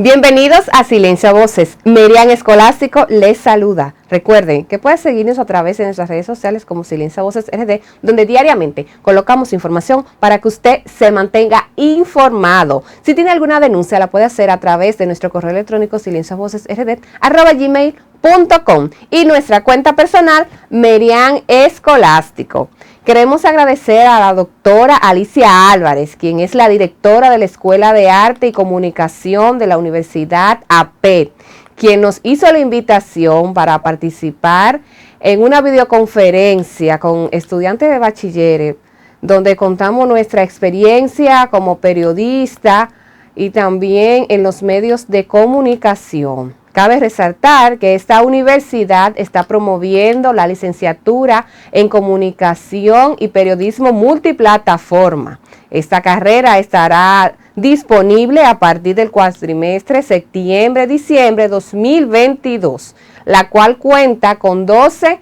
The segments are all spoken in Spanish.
Bienvenidos a Silencio a Voces. Merian Escolástico les saluda. Recuerden que pueden seguirnos a través de nuestras redes sociales como Silencio a Voces RD, donde diariamente colocamos información para que usted se mantenga informado. Si tiene alguna denuncia, la puede hacer a través de nuestro correo electrónico silenciovocesrd@gmail.com y nuestra cuenta personal Merian Escolástico. Queremos agradecer a la doctora Alicia Álvarez, quien es la directora de la Escuela de Arte y Comunicación de la Universidad AP, quien nos hizo la invitación para participar en una videoconferencia con estudiantes de bachilleres, donde contamos nuestra experiencia como periodista y también en los medios de comunicación. Cabe resaltar que esta universidad está promoviendo la licenciatura en Comunicación y Periodismo Multiplataforma. Esta carrera estará disponible a partir del cuatrimestre septiembre-diciembre 2022, la cual cuenta con 12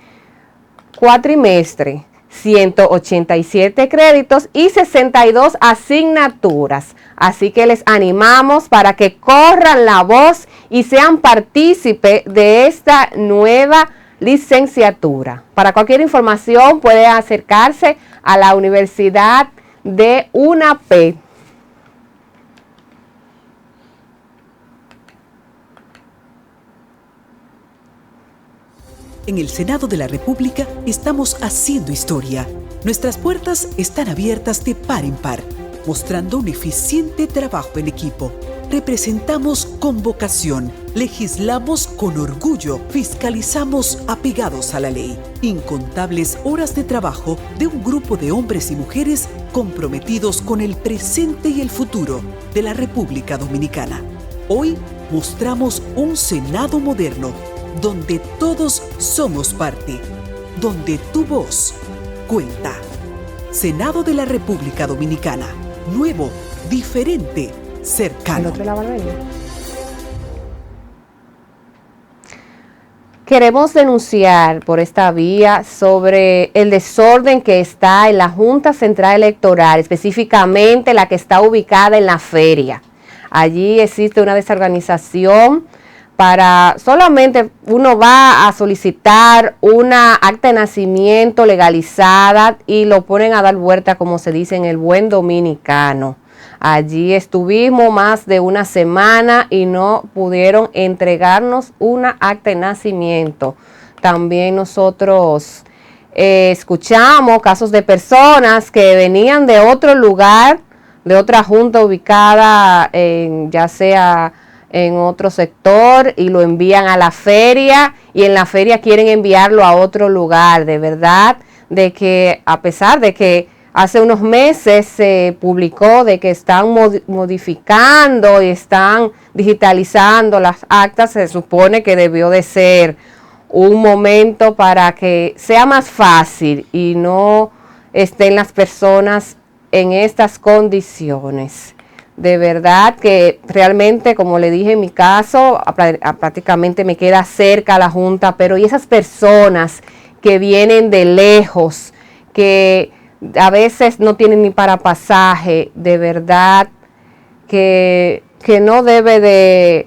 cuatrimestres, 187 créditos y 62 asignaturas. Así que les animamos para que corran la voz y sean partícipes de esta nueva licenciatura. Para cualquier información puede acercarse a la Universidad de UNAP. En el Senado de la República estamos haciendo historia. Nuestras puertas están abiertas de par en par, mostrando un eficiente trabajo en equipo. Representamos con vocación, legislamos con orgullo, fiscalizamos apegados a la ley. Incontables horas de trabajo de un grupo de hombres y mujeres comprometidos con el presente y el futuro de la República Dominicana. Hoy mostramos un Senado moderno, donde todos somos parte, donde tu voz cuenta. Senado de la República Dominicana. Nuevo, diferente, cercano. Queremos denunciar por esta vía sobre el desorden que está en la Junta Central Electoral, específicamente la que está ubicada en la feria. Allí existe una desorganización. Solamente uno va a solicitar una acta de nacimiento legalizada y lo ponen a dar vuelta, como se dice en el buen dominicano. Allí estuvimos más de una semana y no pudieron entregarnos una acta de nacimiento. También nosotros escuchamos casos de personas que venían de otro lugar, de otra junta ubicada ya sea en otro sector, y lo envían a la feria, y en la feria quieren enviarlo a otro lugar. De verdad, de que a pesar de que hace unos meses se publicó de que están modificando y están digitalizando las actas, se supone que debió de ser un momento para que sea más fácil y no estén las personas en estas condiciones. De verdad que realmente, como le dije en mi caso, prácticamente me queda cerca la Junta, pero y esas personas que vienen de lejos, que a veces no tienen ni para pasaje, de verdad que no debe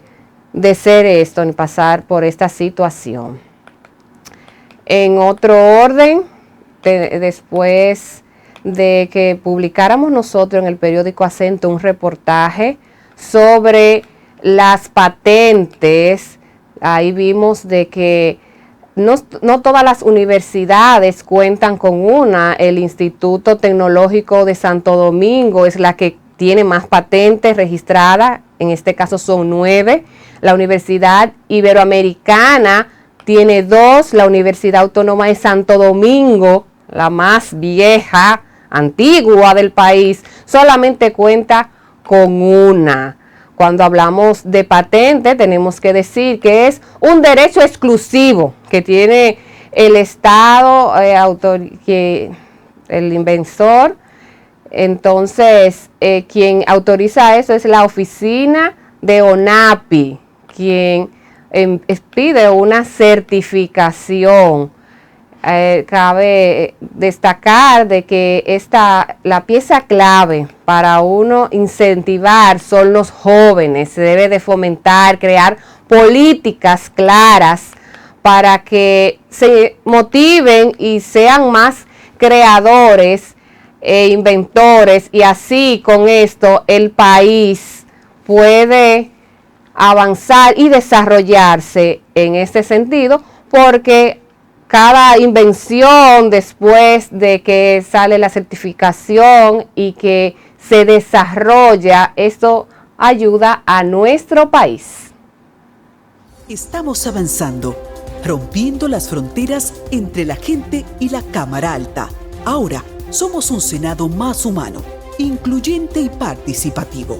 de ser esto, ni pasar por esta situación. En otro orden, después de que publicáramos nosotros en el periódico Acento un reportaje sobre las patentes, ahí vimos de que no todas las universidades cuentan con una. El Instituto Tecnológico de Santo Domingo es la que tiene más patentes registradas, en este caso son 9. La Universidad Iberoamericana tiene 2, la Universidad Autónoma de Santo Domingo, la más vieja, antigua del país, solamente cuenta con una. Cuando hablamos de patente, tenemos que decir que es un derecho exclusivo que tiene el Estado, el inventor. Entonces, quien autoriza eso es la oficina de ONAPI, quien pide una certificación cabe destacar de que la pieza clave para uno incentivar son los jóvenes. Se debe de fomentar, crear políticas claras para que se motiven y sean más creadores e inventores, y así con esto el país puede avanzar y desarrollarse en este sentido, porque cada invención, después de que sale la certificación y que se desarrolla, esto ayuda a nuestro país. Estamos avanzando, rompiendo las fronteras entre la gente y la Cámara Alta. Ahora somos un Senado más humano, incluyente y participativo.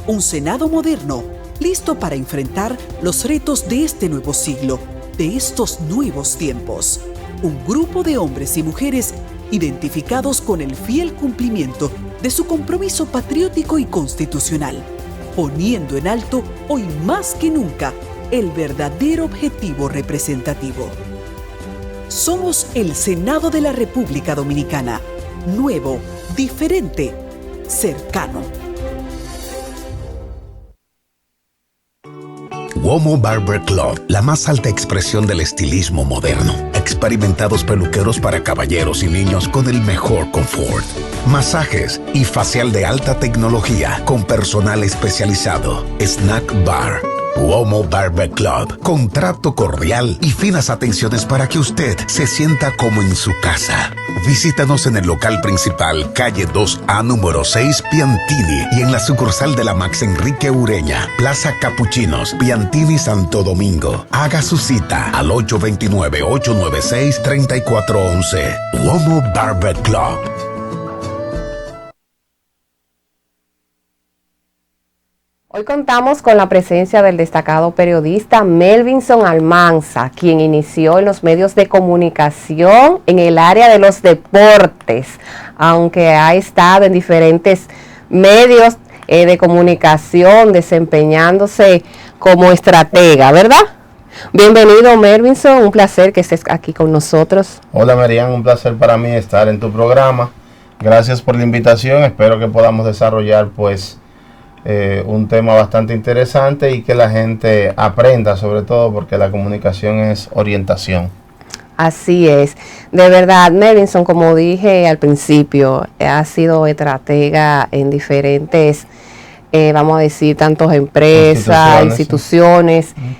Un Senado moderno, listo para enfrentar los retos de este nuevo siglo, de estos nuevos tiempos. Un grupo de hombres y mujeres identificados con el fiel cumplimiento de su compromiso patriótico y constitucional, poniendo en alto hoy más que nunca el verdadero objetivo representativo. Somos el Senado de la República Dominicana, nuevo, diferente, cercano. Uomo Barber Club, la más alta expresión del estilismo moderno. Experimentados peluqueros para caballeros y niños con el mejor confort. Masajes y facial de alta tecnología con personal especializado. Snack Bar. Uomo Barber Club, con trato cordial y finas atenciones para que usted se sienta como en su casa. Visítanos en el local principal, calle 2A, número 6, Piantini, y en la sucursal de la Max Enrique Ureña, Plaza Capuchinos, Piantini, Santo Domingo. Haga su cita al 829-896-3411. Uomo Barber Club. Hoy contamos con la presencia del destacado periodista Melvinson Almanza, quien inició en los medios de comunicación en el área de los deportes, aunque ha estado en diferentes medios de comunicación desempeñándose como estratega, ¿verdad? Bienvenido, Melvinson, un placer que estés aquí con nosotros. Hola, Marian, un placer para mí estar en tu programa. Gracias por la invitación, espero que podamos desarrollar un tema bastante interesante y que la gente aprenda, sobre todo porque la comunicación es orientación. Así es. De verdad, Melvinson, como dije al principio, ha sido estratega en diferentes, vamos a decir, tantas empresas, instituciones. Sí.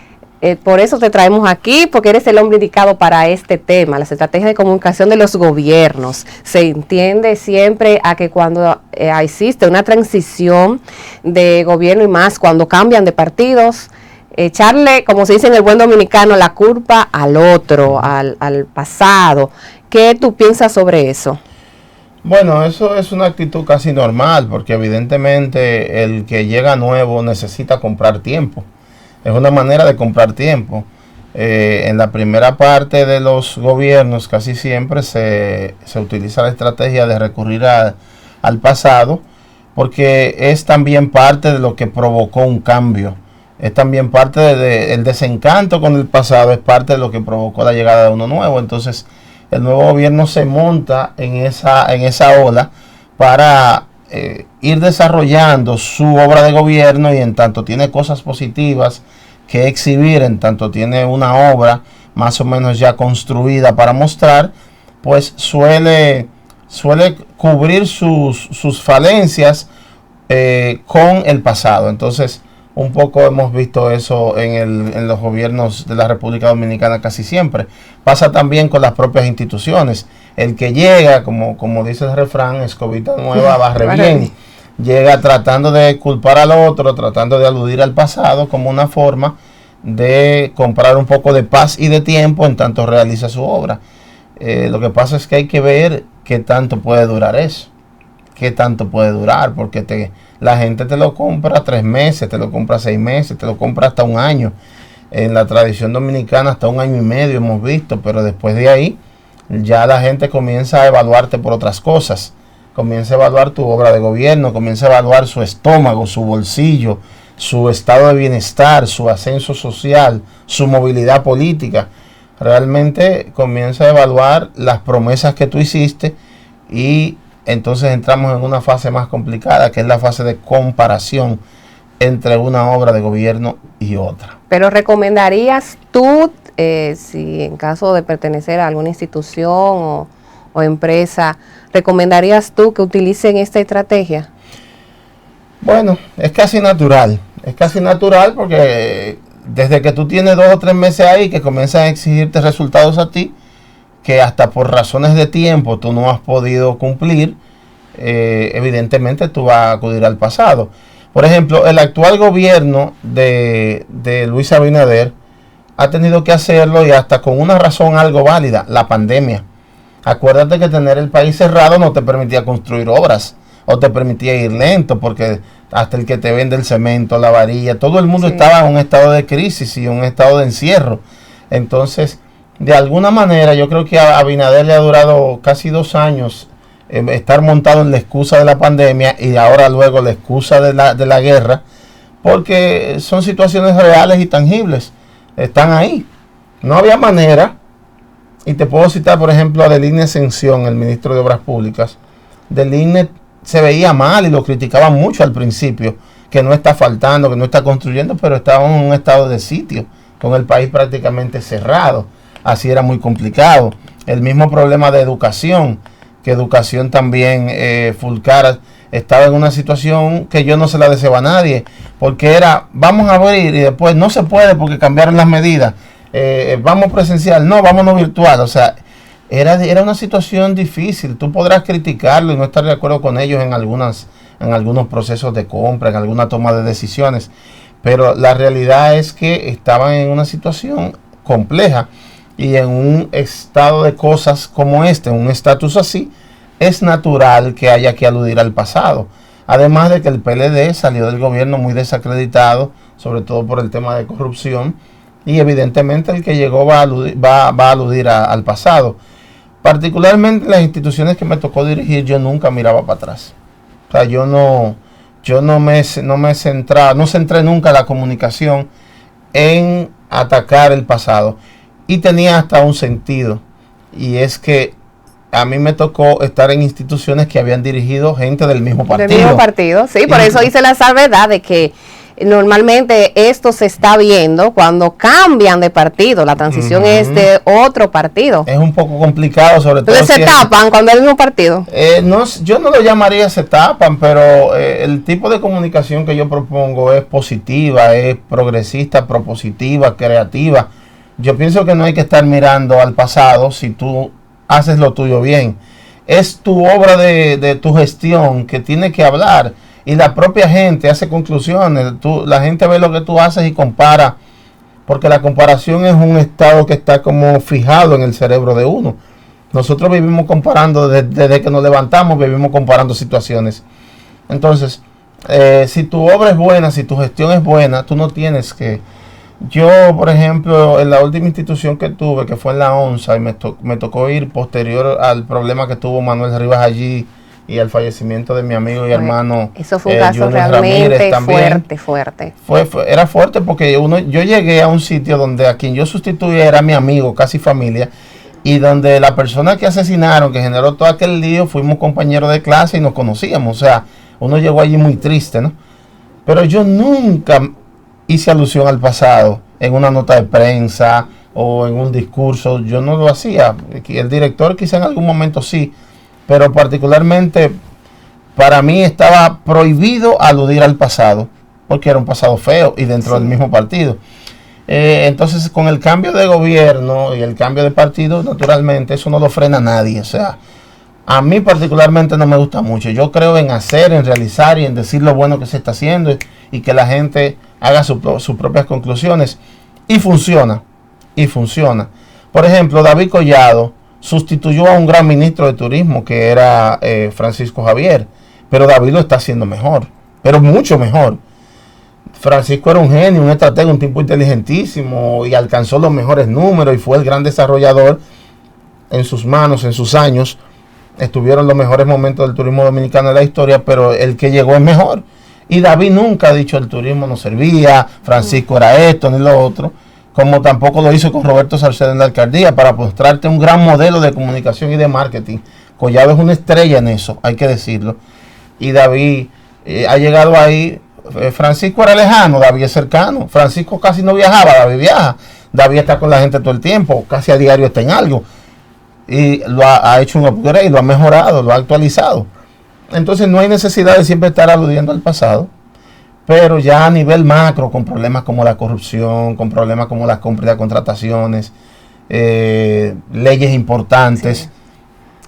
Por eso te traemos aquí, porque eres el hombre indicado para este tema, las estrategias de comunicación de los gobiernos. Se entiende siempre a que cuando existe una transición de gobierno y más, cuando cambian de partidos, echarle, como se dice en el buen dominicano, la culpa al otro, al pasado. ¿Qué tú piensas sobre eso? Bueno, eso es una actitud casi normal, porque evidentemente el que llega nuevo necesita comprar tiempo. Es una manera de comprar tiempo. En la primera parte de los gobiernos casi siempre se utiliza la estrategia de recurrir al pasado, porque es también parte de lo que provocó un cambio. Es también parte del desencanto con el pasado, es parte de lo que provocó la llegada de uno nuevo. Entonces el nuevo gobierno se monta en esa ola para ir desarrollando su obra de gobierno, y en tanto tiene cosas positivas que exhibir, en tanto tiene una obra más o menos ya construida para mostrar, pues suele cubrir sus falencias con el pasado. Entonces un poco hemos visto eso en los gobiernos de la República Dominicana casi siempre. Pasa también con las propias instituciones. El que llega, como dice el refrán, escobita nueva barre bien. Llega tratando de culpar al otro, tratando de aludir al pasado como una forma de comprar un poco de paz y de tiempo en tanto realiza su obra. Lo que pasa es que hay que ver qué tanto puede durar eso. Qué tanto puede durar, porque la gente te lo compra 3 meses, te lo compra 6 meses, te lo compra hasta un año. En la tradición dominicana hasta 1 año y medio hemos visto, pero después de ahí ya la gente comienza a evaluarte por otras cosas. Comienza a evaluar tu obra de gobierno, comienza a evaluar su estómago, su bolsillo, su estado de bienestar, su ascenso social, su movilidad política. realmente comienza a evaluar las promesas que tú hiciste y entonces entramos en una fase más complicada, que es la fase de comparación entre una obra de gobierno y otra. Pero ¿recomendarías tú, si en caso de pertenecer a alguna institución o empresa, recomendarías tú que utilicen esta estrategia? Bueno, es casi natural porque desde que tú tienes 2 o 3 meses ahí que comienzan a exigirte resultados a ti, que hasta por razones de tiempo tú no has podido cumplir, evidentemente tú vas a acudir al pasado. Por ejemplo, el actual gobierno de Luis Abinader ha tenido que hacerlo y hasta con una razón algo válida, la pandemia. Acuérdate que tener el país cerrado no te permitía construir obras o te permitía ir lento, porque hasta el que te vende el cemento, la varilla, todo el mundo estaba en un estado de crisis y un estado de encierro. Entonces, de alguna manera, yo creo que a Abinader le ha durado casi 2 años estar montado en la excusa de la pandemia y ahora luego la excusa de la guerra, porque son situaciones reales y tangibles, están ahí. No había manera, y te puedo citar por ejemplo a Deligne Ascensión, el ministro de Obras Públicas. Deligne se veía mal y lo criticaban mucho al principio, que no está faltando, que no está construyendo, pero estaba en un estado de sitio, con el país prácticamente cerrado, así era muy complicado. El mismo problema de educación, que educación también, Fulcar estaba en una situación que yo no se la deseo a nadie, porque era, vamos a abrir y después no se puede porque cambiaron las medidas, vamos presencial, no, vámonos virtual, o sea, era una situación difícil. Tú podrás criticarlo y no estar de acuerdo con ellos en algunos procesos de compra, en alguna toma de decisiones, pero la realidad es que estaban en una situación compleja. Y en un estado de cosas como este, un estatus así, es natural que haya que aludir al pasado. Además de que el PLD salió del gobierno muy desacreditado, sobre todo por el tema de corrupción, y evidentemente el que llegó va a aludir al pasado. Particularmente las instituciones que me tocó dirigir, yo nunca miraba para atrás. O sea, yo no centré nunca la comunicación en atacar el pasado. Y tenía hasta un sentido, y es que a mí me tocó estar en instituciones que habían dirigido gente del mismo partido. Del mismo partido, sí, por eso hice la salvedad de que normalmente esto se está viendo cuando cambian de partido, la transición es de otro partido. Es un poco complicado, sobre todo. Entonces se tapan cuando es el mismo partido. Yo no lo llamaría se tapan, pero el tipo de comunicación que yo propongo es positiva, es progresista, propositiva, creativa. Yo pienso que no hay que estar mirando al pasado si tú haces lo tuyo bien. Es tu obra de tu gestión que tiene que hablar, y la propia gente hace conclusiones. La gente ve lo que tú haces y compara, porque la comparación es un estado que está como fijado en el cerebro de uno. Nosotros vivimos comparando desde que nos levantamos, vivimos comparando situaciones. Entonces, si tu obra es buena, si tu gestión es buena, tú no tienes que... Yo, por ejemplo, en la última institución que tuve, que fue en la ONSA, y me tocó ir posterior al problema que tuvo Manuel Rivas allí y al fallecimiento de mi amigo y hermano. Eso fue un caso Junior realmente Ramírez, fuerte. Era fuerte porque yo llegué a un sitio donde a quien yo sustituía era mi amigo, casi familia, y donde la persona que asesinaron, que generó todo aquel lío, fuimos compañeros de clase y nos conocíamos. O sea, uno llegó allí muy triste, ¿no? Pero yo nunca hice alusión al pasado en una nota de prensa o en un discurso. Yo no lo hacía. El director quizá en algún momento sí, pero particularmente para mí estaba prohibido aludir al pasado, porque era un pasado feo y dentro del mismo partido. Entonces, con el cambio de gobierno y el cambio de partido, naturalmente eso no lo frena a nadie. O sea, a mí particularmente no me gusta mucho. Yo creo en hacer, en realizar y en decir lo bueno que se está haciendo, y que la gente haga sus propias conclusiones. Y funciona. Por ejemplo, David Collado sustituyó a un gran ministro de turismo que era Francisco Javier, pero David lo está haciendo mejor, pero mucho mejor. Francisco era un genio, un estratega, un tipo inteligentísimo, y alcanzó los mejores números y fue el gran desarrollador. En sus manos, en sus años, estuvieron los mejores momentos del turismo dominicano en la historia, pero el que llegó es mejor. Y David nunca ha dicho el turismo no servía, Francisco era esto ni lo otro. como tampoco lo hizo con Roberto Salcedo en la alcaldía, para mostrarte un gran modelo de comunicación y de marketing. Collado es una estrella en eso, hay que decirlo. Y David ha llegado ahí. Francisco era lejano, David es cercano. Francisco casi no viajaba, David viaja. David está con la gente todo el tiempo, casi a diario está en algo. Y ha hecho un upgrade, lo ha mejorado, lo ha actualizado. Entonces no hay necesidad de siempre estar aludiendo al pasado. Pero ya a nivel macro, con problemas como la corrupción, con problemas como las compras de contrataciones, leyes importantes, sí,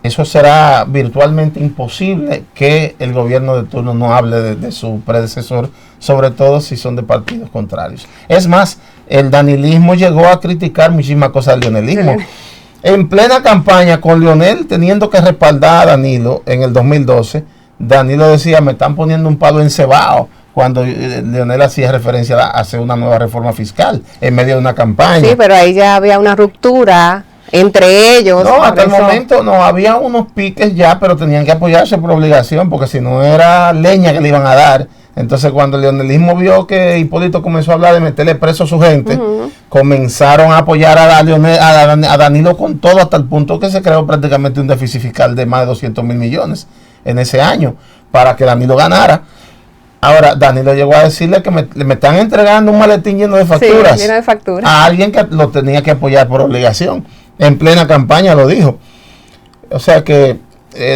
eso será virtualmente imposible que el gobierno de turno no hable de su predecesor, sobre todo si son de partidos contrarios. Es más, el danilismo llegó a criticar muchísimas cosas del leonelismo. Sí. En plena campaña, con Leonel teniendo que respaldar a Danilo en el 2012, Danilo decía, me están poniendo un palo encebado, cuando Leonel hacía referencia a hacer una nueva reforma fiscal en medio de una campaña. Sí, pero ahí ya había una ruptura entre ellos. No, hasta el momento no, había unos piques ya, pero tenían que apoyarse por obligación, porque si no era leña que le iban a dar. Entonces cuando el leonelismo vio que Hipólito comenzó a hablar de meterle preso a su gente, comenzaron a apoyar a Danilo con todo, hasta el punto que se creó prácticamente un déficit fiscal de más de 200 mil millones en ese año, para que Danilo ganara. Ahora, Danilo llegó a decirle que me están entregando un maletín lleno de facturas, sí, lleno de facturas, a alguien que lo tenía que apoyar por obligación. En plena campaña lo dijo. O sea que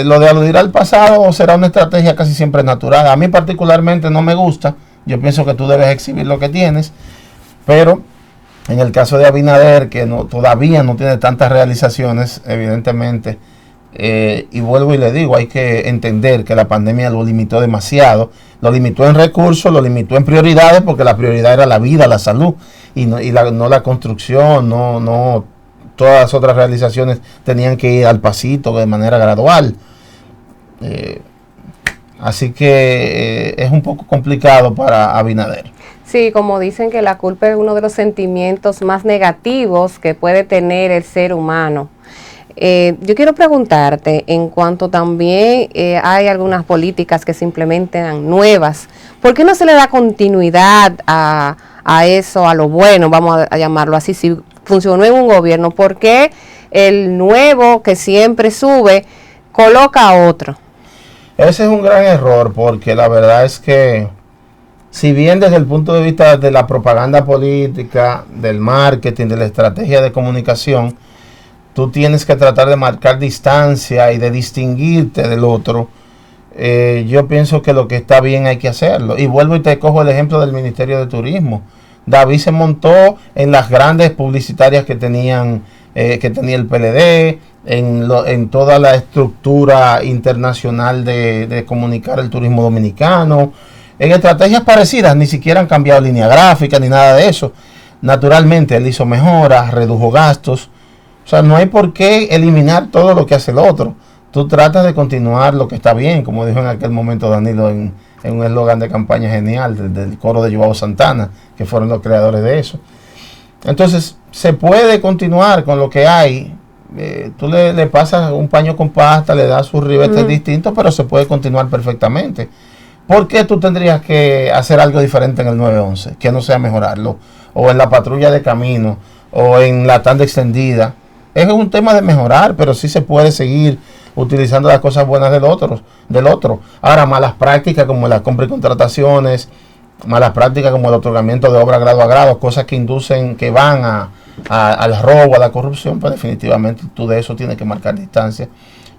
lo de aludir al pasado será una estrategia casi siempre natural. A mí particularmente no me gusta. Yo pienso que tú debes exhibir lo que tienes. Pero en el caso de Abinader, que todavía no tiene tantas realizaciones, evidentemente, y vuelvo y le digo, hay que entender que la pandemia lo limitó demasiado, lo limitó en recursos, lo limitó en prioridades, porque la prioridad era la vida, la salud, y no la construcción, no todas las otras realizaciones tenían que ir al pasito de manera gradual. Así que es un poco complicado para Abinader. Sí, como dicen que la culpa es uno de los sentimientos más negativos que puede tener el ser humano. Yo quiero preguntarte, en cuanto también hay algunas políticas que se implementan nuevas, ¿por qué no se le da continuidad a eso, a lo bueno, vamos a llamarlo así, si funcionó en un gobierno? ¿Por qué el nuevo que siempre sube coloca a otro? Ese es un gran error, porque la verdad es que, si bien desde el punto de vista de la propaganda política, del marketing, de la estrategia de comunicación, tú tienes que tratar de marcar distancia y de distinguirte del otro, yo pienso que lo que está bien hay que hacerlo. Y vuelvo y te cojo el ejemplo del Ministerio de Turismo. David se montó en las grandes publicitarias que tenía el PLD, en toda la estructura internacional de comunicar el turismo dominicano, en estrategias parecidas. Ni siquiera han cambiado línea gráfica ni nada de eso. Naturalmente él hizo mejoras, redujo gastos. O sea, no hay por qué eliminar todo lo que hace el otro. Tú tratas de continuar lo que está bien, como dijo en aquel momento Danilo en un eslogan de campaña genial del coro de Joao Santana, que fueron los creadores de eso. Entonces, se puede continuar con lo que hay. Tú le pasas un paño con pasta, le das sus ribetes distintos, pero se puede continuar perfectamente. ¿Por qué tú tendrías que hacer algo diferente en el 911? Que no sea mejorarlo. O en la patrulla de camino, o en la tanda extendida. Es un tema de mejorar, pero sí se puede seguir utilizando las cosas buenas del otro. Ahora, malas prácticas como las compras y contrataciones, malas prácticas como el otorgamiento de obra grado a grado, cosas que inducen, que van al robo, a la corrupción, pues definitivamente tú de eso tienes que marcar distancia.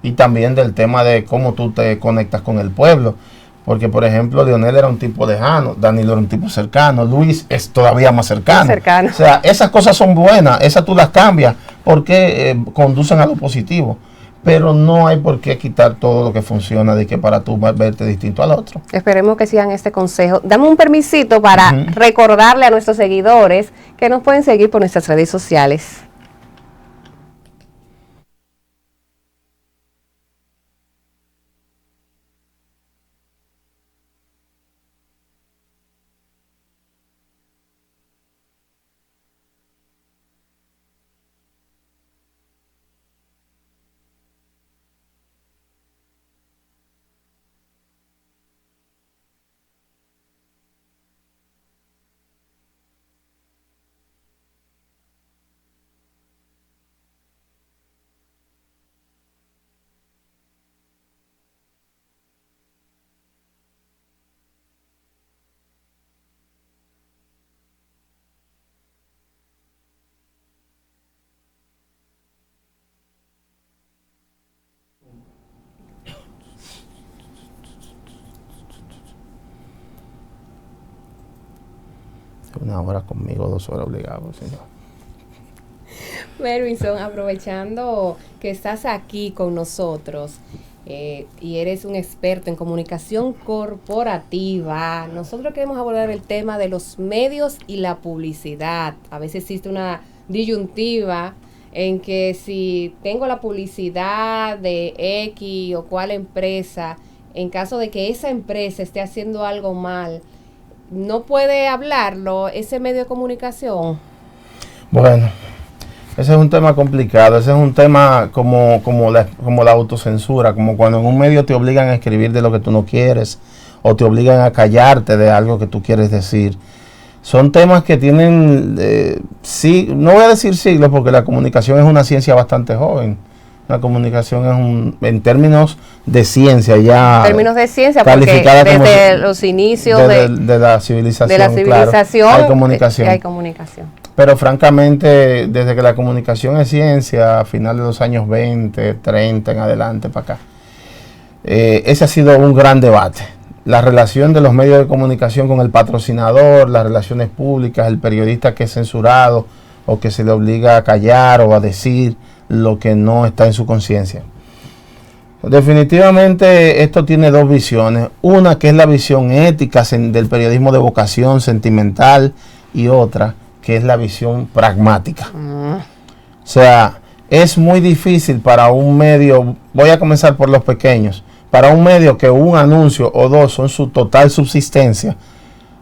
Y también del tema de cómo tú te conectas con el pueblo. Porque, por ejemplo, Leonel era un tipo lejano, Danilo era un tipo cercano, Luis es todavía más cercano. O sea, esas cosas son buenas, esas tú las cambias porque conducen a lo positivo. Pero no hay por qué quitar todo lo que funciona de que para tú verte distinto al otro. Esperemos que sigan este consejo. Dame un permisito para recordarle a nuestros seguidores que nos pueden seguir por nuestras redes sociales. 1 hora conmigo, 2 horas obligado, señor. Mervinson, aprovechando que estás aquí con nosotros y eres un experto en comunicación corporativa, nosotros queremos abordar el tema de los medios y la publicidad. A veces existe una disyuntiva en que si tengo la publicidad de X o cual empresa, en caso de que esa empresa esté haciendo algo mal, ¿no puede hablarlo ese medio de comunicación? Bueno, ese es un tema complicado, ese es un tema como la autocensura, como cuando en un medio te obligan a escribir de lo que tú no quieres o te obligan a callarte de algo que tú quieres decir. Son temas que tienen, sí, no voy a decir siglos porque la comunicación es una ciencia bastante joven. La comunicación es en términos de ciencia ya. En términos de ciencia, porque desde los inicios de la civilización, claro, hay comunicación. Hay comunicación. Pero francamente, desde que la comunicación es ciencia, a finales de los años 20, 30 en adelante para acá, ese ha sido un gran debate. La relación de los medios de comunicación con el patrocinador, las relaciones públicas, el periodista que es censurado o que se le obliga a callar o a decir lo que no está en su conciencia. Definitivamente esto tiene dos visiones. Una que es la visión ética del periodismo de vocación sentimental y otra que es la visión pragmática. O sea, es muy difícil para un medio, voy a comenzar por los pequeños, para un medio que un anuncio o dos son su total subsistencia,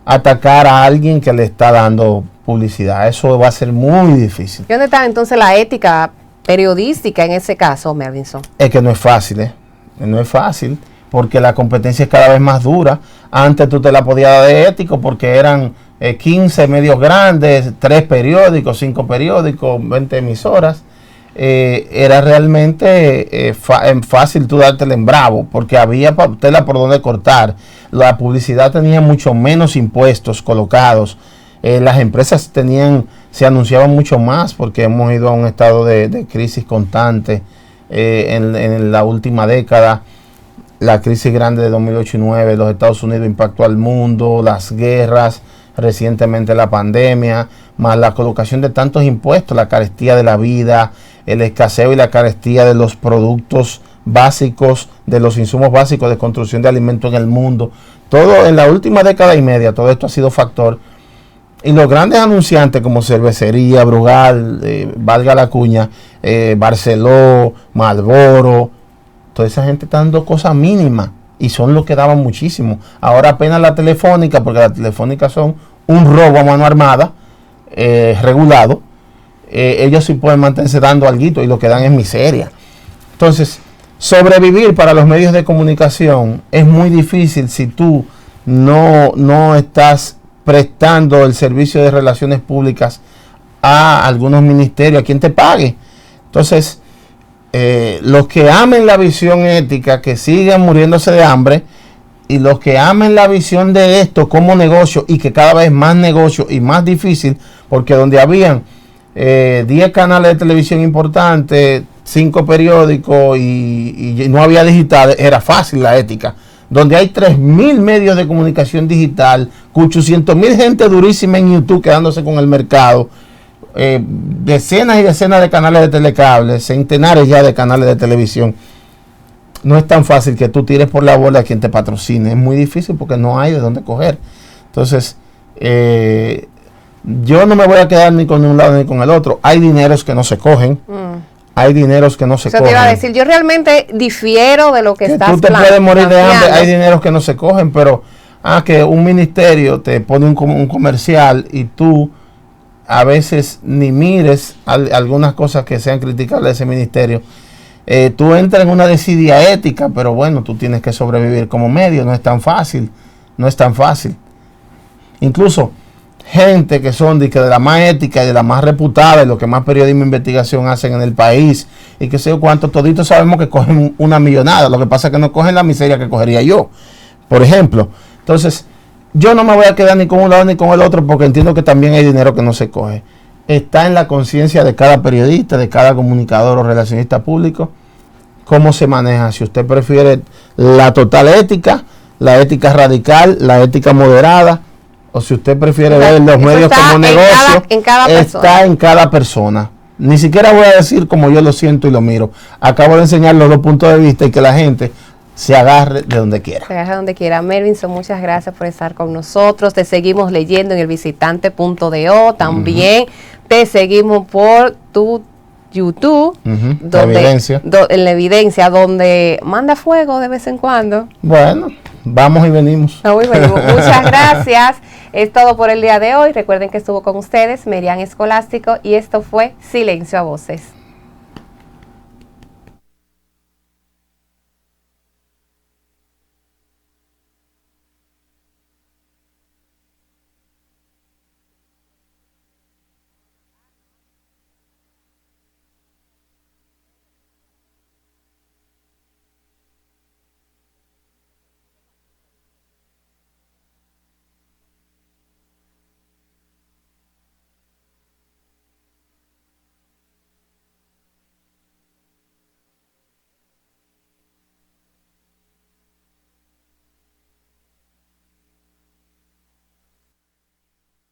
atacar a alguien que le está dando publicidad. Eso va a ser muy difícil. ¿Y dónde está entonces la ética periodística en ese caso, Mervinson? Es que no es fácil, no es fácil, porque la competencia es cada vez más dura. Antes tú te la podías dar de ético porque eran 15 medios grandes, 3 periódicos, 5 periódicos, 20 emisoras. Era realmente fácil tú dártela en bravo, porque había tela por donde cortar. La publicidad tenía mucho menos impuestos colocados. Las empresas se anunciaban mucho más porque hemos ido a un estado de crisis constante en la última década. La crisis grande de 2008 y 2009, los Estados Unidos impactó al mundo, las guerras, recientemente la pandemia, más la colocación de tantos impuestos, la carestía de la vida, el escaseo y la carestía de los productos básicos, de los insumos básicos de construcción de alimentos en el mundo. Todo en la última década y media, todo esto ha sido factor. Y los grandes anunciantes como Cervecería, Brugal, valga la cuña, Barceló, Marlboro, toda esa gente está dando cosas mínimas y son los que daban muchísimo. Ahora apenas la Telefónica, porque las Telefónicas son un robo a mano armada, regulado, ellos sí pueden mantenerse dando alguito y lo que dan es miseria. Entonces, sobrevivir para los medios de comunicación es muy difícil si tú no estás prestando el servicio de relaciones públicas a algunos ministerios, a quien te pague. Entonces, los que amen la visión ética, que sigan muriéndose de hambre, y los que amen la visión de esto como negocio, y que cada vez más negocio y más difícil, porque donde habían 10 canales de televisión importantes, 5 periódicos y no había digital, era fácil la ética. Donde hay 3.000 medios de comunicación digital, 800.000 gente durísima en YouTube quedándose con el mercado, decenas y decenas de canales de telecable, centenares ya de canales de televisión. No es tan fácil que tú tires por la bola a quien te patrocine, es muy difícil porque no hay de dónde coger. Entonces, yo no me voy a quedar ni con un lado ni con el otro. Hay dineros que no se cogen. Hay dineros que no se cogen. Eso te iba a decir, yo realmente difiero de lo que estás planteando. Tú te puedes morir de hambre, hay dineros que no se cogen, pero que un ministerio te pone un comercial y tú a veces ni mires algunas cosas que sean criticables de ese ministerio. Tú entras en una desidia ética, pero bueno, tú tienes que sobrevivir como medio, no es tan fácil, no es tan fácil. Incluso gente que son de la más ética y de la más reputada y lo que más periodismo e investigación hacen en el país y que sé yo cuánto, toditos sabemos que cogen una millonada. Lo que pasa es que no cogen la miseria que cogería yo, por ejemplo. Entonces, yo no me voy a quedar ni con un lado ni con el otro porque entiendo que también hay dinero que no se coge. Está en la conciencia de cada periodista, de cada comunicador o relacionista público, cómo se maneja. Si usted prefiere la total ética, la ética radical, la ética moderada, o si usted prefiere Exacto. ver los Eso medios está como negocio, en cada persona. está en cada persona. Ni siquiera voy a decir como yo lo siento y lo miro. Acabo de enseñar los dos puntos de vista y que la gente se agarre de donde quiera. Se agarre donde quiera. Melvinson, muchas gracias por estar con nosotros. Te seguimos leyendo en el visitante.do. También te seguimos por tu YouTube, La evidencia. En la evidencia, donde manda fuego de vez en cuando. Bueno, vamos y venimos. Muchas gracias. Es todo por el día de hoy. Recuerden que estuvo con ustedes Merian Escolástico y esto fue Silencio a Voces.